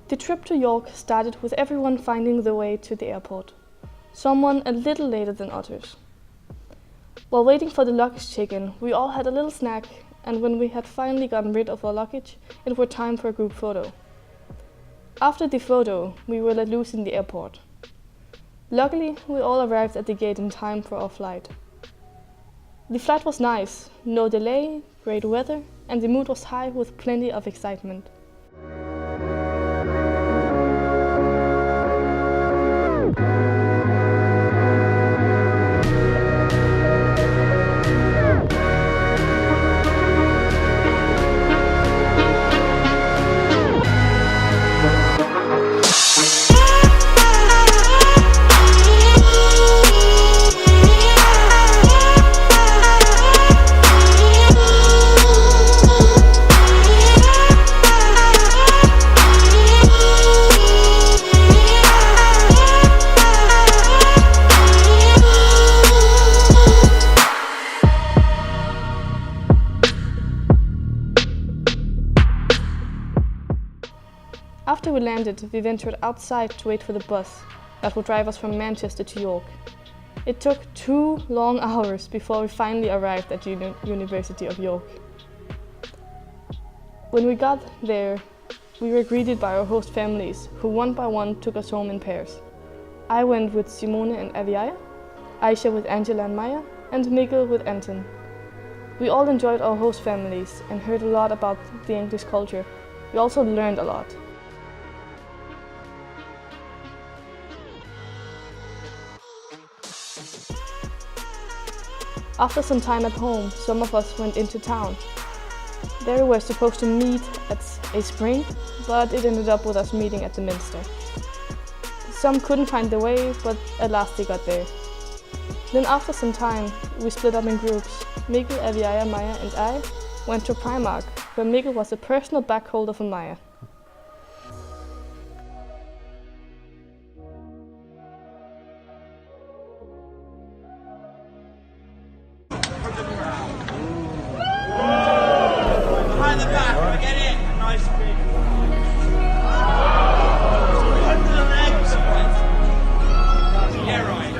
The trip to York started with everyone finding their way to the airport, someone a little later than others. While waiting for the luggage check-in, we all had a little snack, and when we had finally gotten rid of our luggage, it was time for a group photo. After the photo, we were let loose in the airport. Luckily, we all arrived at the gate in time for our flight. The flight was nice, no delay, great weather, and the mood was high with plenty of excitement. After we landed, we ventured outside to wait for the bus that would drive us from Manchester to York. It took 2 long hours before we finally arrived at University of York. When we got there, we were greeted by our host families, who one by one took us home in pairs. I went with Simone and Aviaya, Aisha with Angela and Maya, and Mikkel with Anton. We all enjoyed our host families and heard a lot about the English culture. We also learned a lot. After some time at home, some of us went into town. There we were supposed to meet at a spring, but it ended up with us meeting at the Minster. Some couldn't find their way, but at last they got there. Then after some time, we split up in groups. Mikkel, Aviaya, Maya and I went to Primark, where Mikkel was a personal bag holder for Maya. Behind the back, get in, nice big. Under the legs. Yeah, right.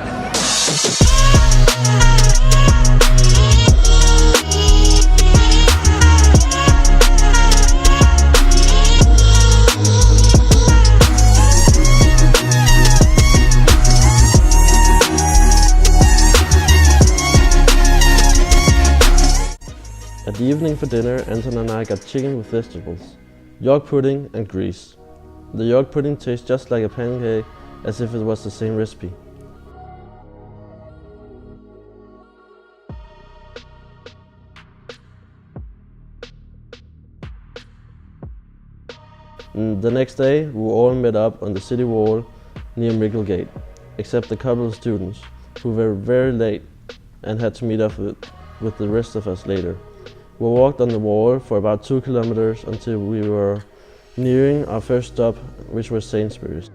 At the evening for dinner, Anton and I got chicken with vegetables, York pudding and grease. The York pudding tastes just like a pancake, as if it was the same recipe. The next day, we all met up on the city wall near Mikkelgate, except a couple of students, who were very late and had to meet up with the rest of us later. We walked on the wall for about 2 kilometers until we were nearing our first stop, which was Sainsbury's.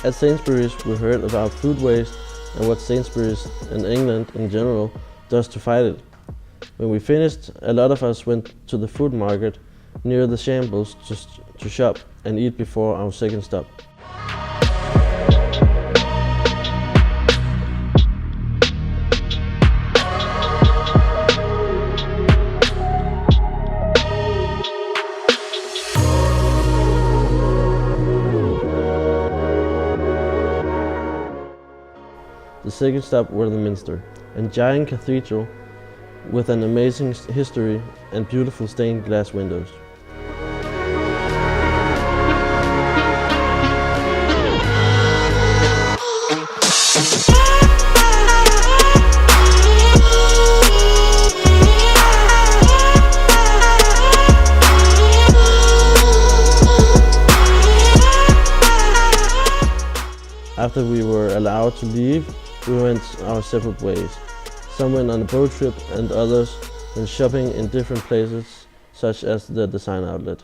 At Sainsbury's, we heard about food waste and what Sainsbury's and England in general does to fight it. When we finished, a lot of us went to the food market near the Shambles to shop and eat before our second stop. The second stop was the Minster, a giant cathedral with an amazing history and beautiful stained glass windows. after we were allowed to leave, we went our separate ways. Some went on a boat trip and others went shopping in different places, such as the design outlet.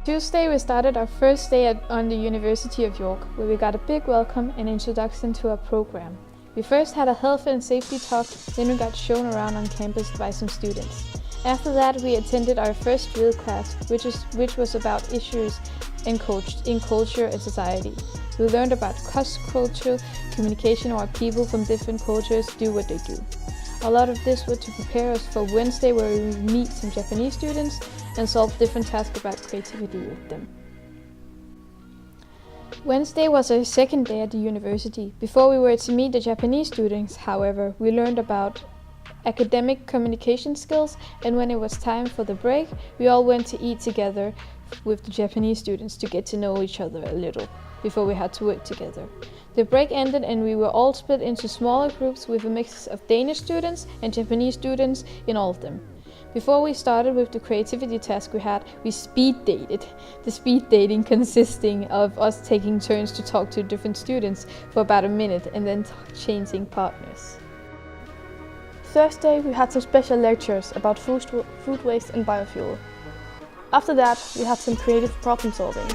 Tuesday we started our first day on the University of York, where we got a big welcome and introduction to our program. We first had a health and safety talk, then we got shown around on campus by some students. After that we attended our first drill class, which was about issues in culture and society. We learned about cross-cultural communication, where people from different cultures do what they do. A lot of this was to prepare us for Wednesday, where we would meet some Japanese students and solve different tasks about creativity with them. Wednesday was our second day at the university. Before we were to meet the Japanese students, however, we learned about academic communication skills, and when it was time for the break, we all went to eat together with the Japanese students to get to know each other a little before we had to work together. The break ended and we were all split into smaller groups with a mix of Danish students and Japanese students in all of them. Before we started with the creativity task we speed dated. The speed dating consisting of us taking turns to talk to different students for about a minute and then changing partners. Thursday, we had some special lectures about food waste and biofuel. After that, we had some creative problem solving.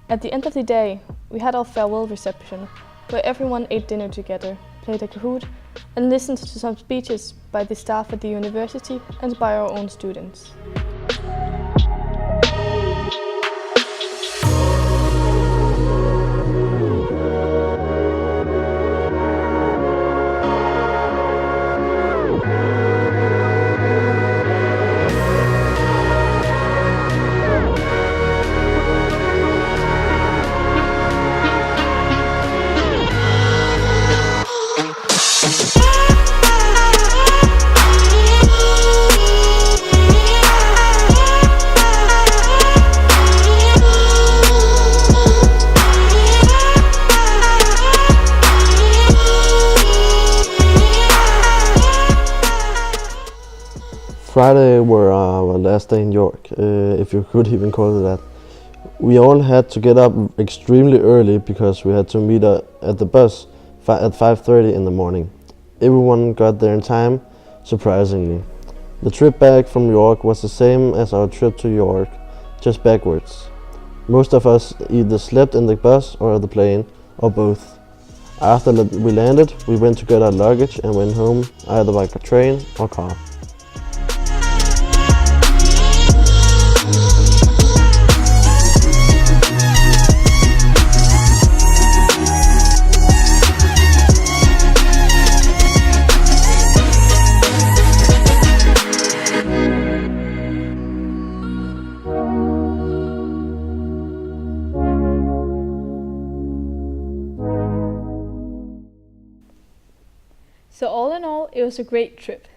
At the end of the day, we had our farewell reception, where everyone ate dinner together, played a Kahoot, and listened to some speeches by the staff at the university and by our own students. Friday were our last day in York, if you could even call it that. We all had to get up extremely early because we had to meet at the bus at 5:30 in the morning. Everyone got there in time, surprisingly. The trip back from York was the same as our trip to York, just backwards. Most of us either slept in the bus or the plane, or both. After we landed, we went to get our luggage and went home either by train or car. So all in all, it was a great trip.